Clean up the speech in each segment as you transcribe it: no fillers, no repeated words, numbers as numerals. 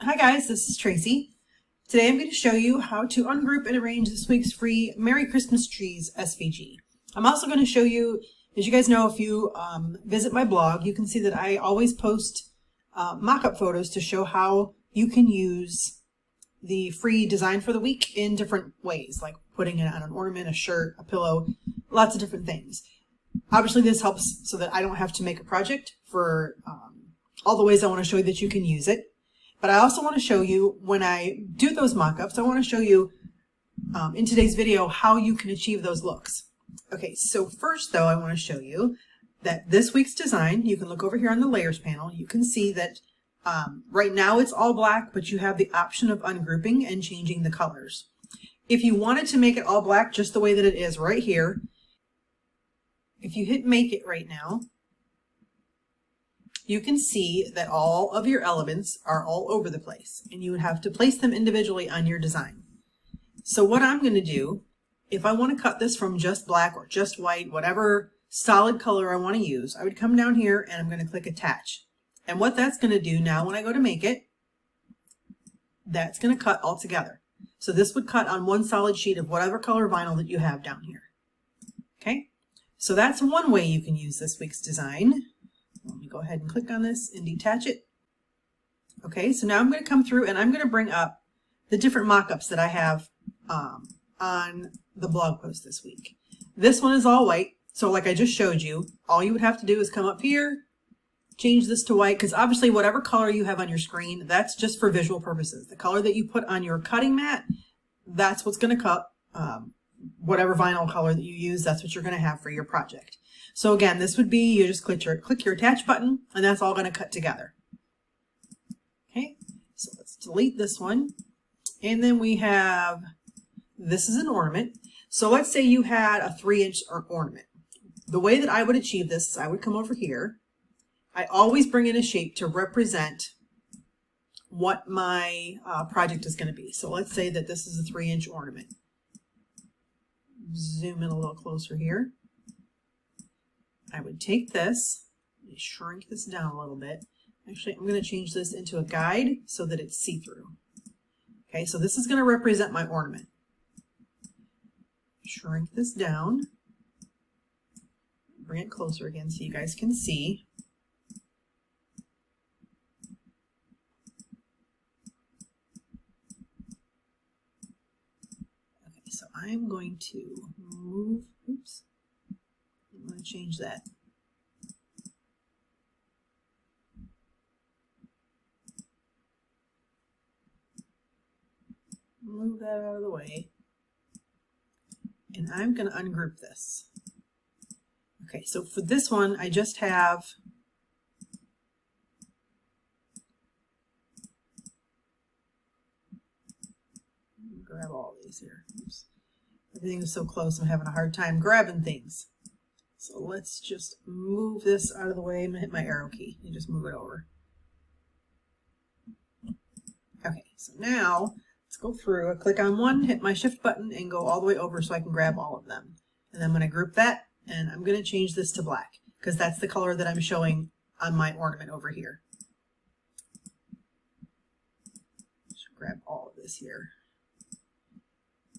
Hi guys, this is Tracy. Today I'm going to show you how to ungroup and arrange this week's free Merry Christmas Trees SVG. I'm also going to show you, as you guys know, if you visit my blog, you can see that I always post mock-up photos to show how you can use the free design for the week in different ways, like putting it on an ornament, a shirt, a pillow, lots of different things. Obviously this helps so that I don't have to make a project for all the ways I want to show you that you can use it. But I also want to show you, when I do those mock-ups, I want to show you in today's video how you can achieve those looks. Okay, so first though, I want to show you that this week's design, you can look over here on the layers panel, you can see that right now it's all black, but you have the option of ungrouping and changing the colors. If you wanted to make it all black just the way that it is right here, if you hit make it right now, you can see that all of your elements are all over the place and you would have to place them individually on your design. So what I'm going to do, if I want to cut this from just black or just white, whatever solid color I want to use, I would come down here and I'm going to click attach. And what that's going to do now when I go to make it, that's going to cut all together. So this would cut on one solid sheet of whatever color vinyl that you have down here. Okay, so that's one way you can use this week's design. Let me go ahead and click on this and detach it. Okay, so now I'm going to come through and I'm going to bring up the different mock-ups that I have on the blog post this week. This one is all white, so like I just showed you, all you would have to do is come up here, change this to white, because obviously whatever color you have on your screen, that's just for visual purposes. The color that you put on your cutting mat, that's what's going to cut. Whatever vinyl color that you use, that's what you're going to have for your project. So again, this would be, you just click your attach button and that's all going to cut together. Okay, so let's delete this one. And then we have, this is an ornament. So let's say you had a 3-inch ornament. The way that I would achieve this is I would come over here. I always bring in a shape to represent what my project is going to be. So let's say that this is a 3-inch ornament. Zoom in a little closer here. I would take this, shrink this down a little bit. Actually, I'm going to change this into a guide so that it's see-through. Okay, so this is going to represent my ornament. Shrink this down. Bring it closer again so you guys can see. Okay, so I'm going to move, oops. I'm going to change that. Move that out of the way. And I'm going to ungroup this. Okay, so for this one, I just have grab all these here. Oops. Everything is so close, I'm having a hard time grabbing things. So let's just move this out of the way. I'm going to hit my arrow key and just move it over. Okay, so now let's go through. I click on one, hit my shift button, and go all the way over so I can grab all of them. And then I'm going to group that, and I'm going to change this to black because that's the color that I'm showing on my ornament over here. Just grab all of this here.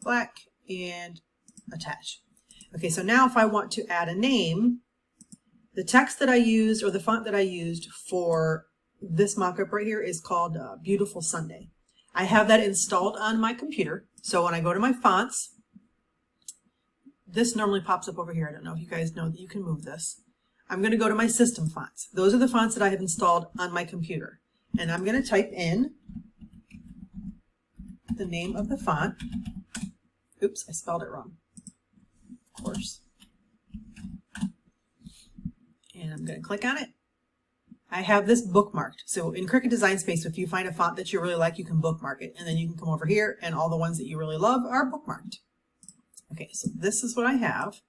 Black and attach. Okay, so now if I want to add a name, the text that I used or the font that I used for this mock-up right here is called Beautiful Sunday. I have that installed on my computer. So when I go to my fonts, this normally pops up over here. I don't know if you guys know that you can move this. I'm going to go to my system fonts. Those are the fonts that I have installed on my computer. And I'm going to type in the name of the font. Oops, I spelled it wrong. Of course. And I'm going to click on it. I have this bookmarked. So in Cricut Design Space, if you find a font that you really like, you can bookmark it. And then you can come over here and all the ones that you really love are bookmarked. Okay, so this is what I have.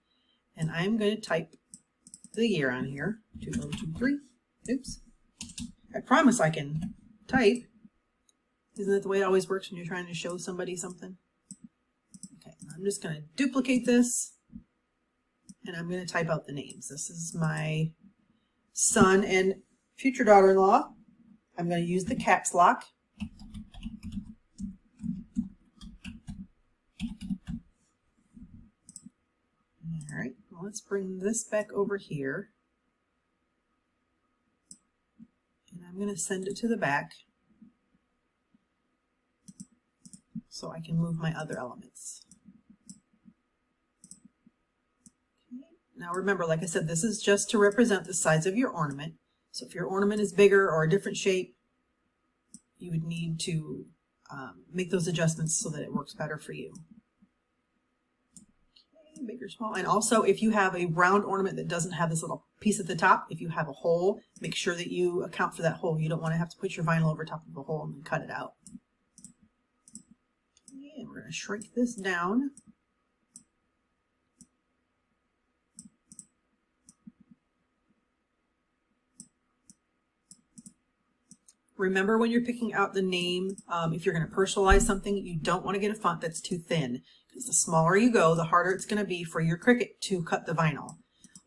And I'm going to type the year on here. 2023. Oops. I promise I can type. Isn't that the way it always works when you're trying to show somebody something? Okay, I'm just going to duplicate this. And I'm going to type out the names. This is my son and future daughter-in-law. I'm going to use the caps lock All right, well, let's bring this back over here. And I'm going to send it to the back so I can move my other elements. Okay. Now remember, like I said, this is just to represent the size of your ornament. So if your ornament is bigger or a different shape, you would need to make those adjustments so that it works better for you. Okay, big or small. And also, if you have a round ornament that doesn't have this little piece at the top, if you have a hole, make sure that you account for that hole. You don't want to have to put your vinyl over top of a hole and then cut it out. Okay, and we're going to shrink this down. Remember, when you're picking out the name, if you're going to personalize something, you don't want to get a font that's too thin, because the smaller you go, the harder it's going to be for your Cricut to cut the vinyl.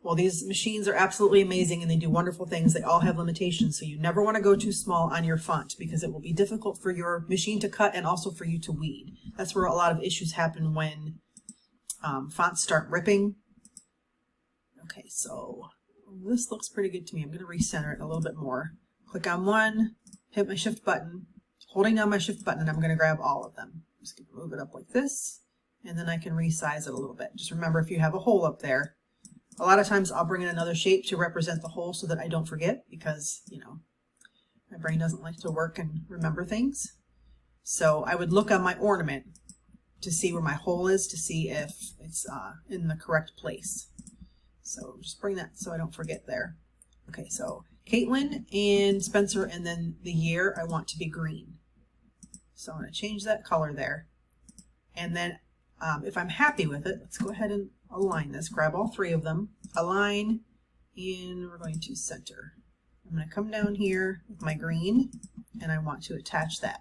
Well, these machines are absolutely amazing and they do wonderful things. They all have limitations, so you never want to go too small on your font because it will be difficult for your machine to cut and also for you to weed. That's where a lot of issues happen when fonts start ripping. Okay, so this looks pretty good to me. I'm going to recenter it a little bit more. Click on one. Hit my shift button, holding down my shift button, and I'm going to grab all of them. I'm just going to move it up like this, and then I can resize it a little bit. Just remember, if you have a hole up there, a lot of times I'll bring in another shape to represent the hole so that I don't forget, because, you know, my brain doesn't like to work and remember things. So I would look on my ornament to see where my hole is, to see if it's in the correct place. So just bring that so I don't forget there. Okay, so Caitlin and Spencer, and then the year I want to be green. So I'm going to change that color there. And then if I'm happy with it, let's go ahead and align this. Grab all three of them, align, and we're going to center. I'm going to come down here with my green, and I want to attach that.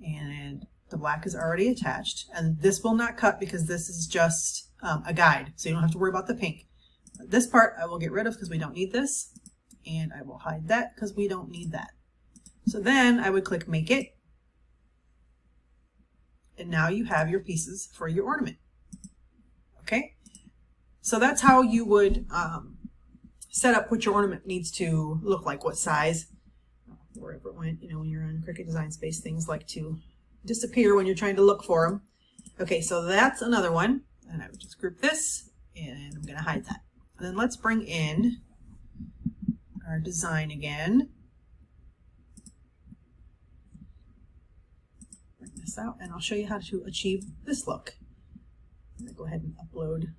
And the black is already attached. And this will not cut because this is just a guide, so you don't have to worry about the pink. This part I will get rid of because we don't need this. And I will hide that because we don't need that. So then I would click Make It. And now you have your pieces for your ornament. Okay? So that's how you would set up what your ornament needs to look like, what size, wherever it went. You know, when you're on Cricut Design Space, things like to disappear when you're trying to look for them. Okay, so that's another one. And I would just group this, and I'm going to hide that. And then let's bring in our design again. Bring this out, and I'll show you how to achieve this look. I'm going to go ahead and upload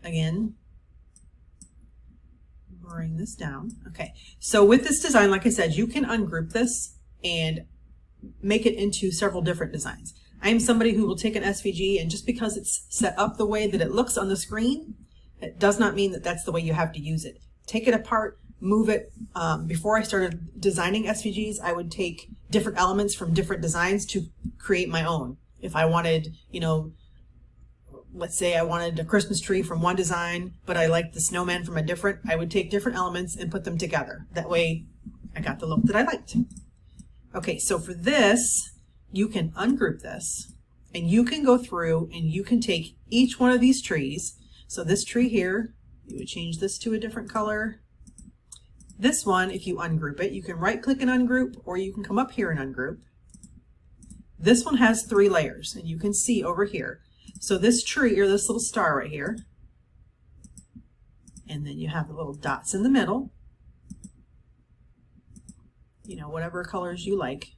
again. Bring this down. Okay, so with this design, like I said, you can ungroup this and make it into several different designs. I am somebody who will take an SVG, and just because it's set up the way that it looks on the screen, it does not mean that that's the way you have to use it. Take it apart, move it. Before I started designing SVGs, I would take different elements from different designs to create my own. If I wanted, you know, let's say I wanted a Christmas tree from one design, but I liked the snowman from a different, I would take different elements and put them together. That way I got the look that I liked. Okay, so for this, you can ungroup this, and you can go through and you can take each one of these trees. So this tree here, you would change this to a different color. This one, if you ungroup it, you can right click and ungroup, or you can come up here and ungroup. This one has 3 layers, and you can see over here. So this tree, or this little star right here, and then you have the little dots in the middle, you know, whatever colors you like.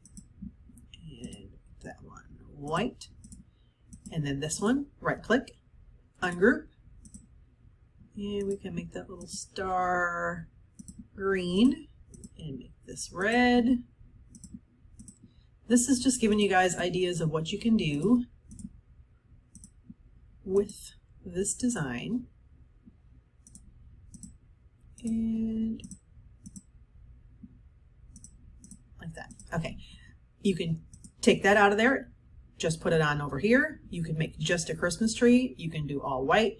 And that one white, and then this one, right click, ungroup. And we can make that little star green and make this red. This is just giving you guys ideas of what you can do with this design. And like that. Okay, you can take that out of there, just put it on over here. You can make just a Christmas tree. You can do all white.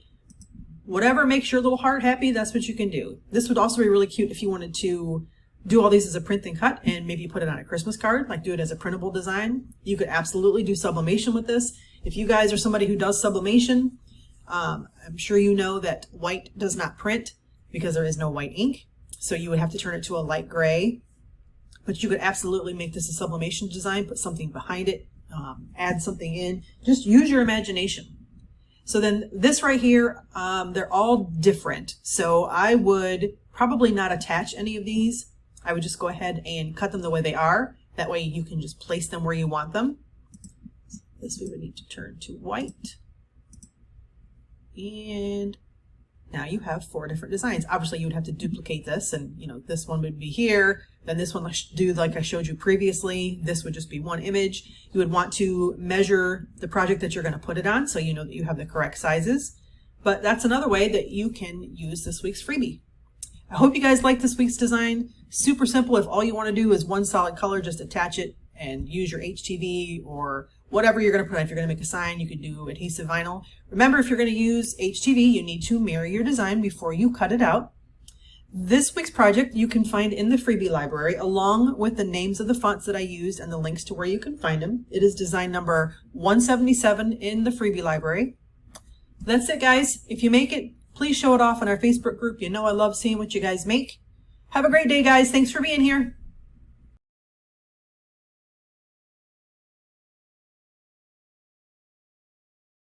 Whatever makes your little heart happy, that's what you can do. This would also be really cute if you wanted to do all these as a print and cut and maybe put it on a Christmas card, like do it as a printable design. You could absolutely do sublimation with this. If you guys are somebody who does sublimation, I'm sure you know that white does not print because there is no white ink. So you would have to turn it to a light gray. But you could absolutely make this a sublimation design, put something behind it, add something in. Just use your imagination. So then this right here, they're all different. So I would probably not attach any of these. I would just go ahead and cut them the way they are. That way you can just place them where you want them. This we would need to turn to white. And now you have 4 different designs. Obviously you would have to duplicate this, and you know, this one would be here, then this one do like I showed you previously. This would just be one image. You would want to measure the project that you're going to put it on so you know that you have the correct sizes. But that's another way that you can use this week's freebie. I hope you guys like this week's design. Super simple. If all you want to do is one solid color, just attach it and use your HTV or whatever you're going to put on. If you're going to make a sign, you could do adhesive vinyl. Remember, if you're going to use HTV, you need to mirror your design before you cut it out. This week's project you can find in the freebie library along with the names of the fonts that I used and the links to where you can find them. It is design number 177 in the freebie library. That's it, guys. If you make it, please show it off in our Facebook group. You know I love seeing what you guys make. Have a great day, guys. Thanks for being here.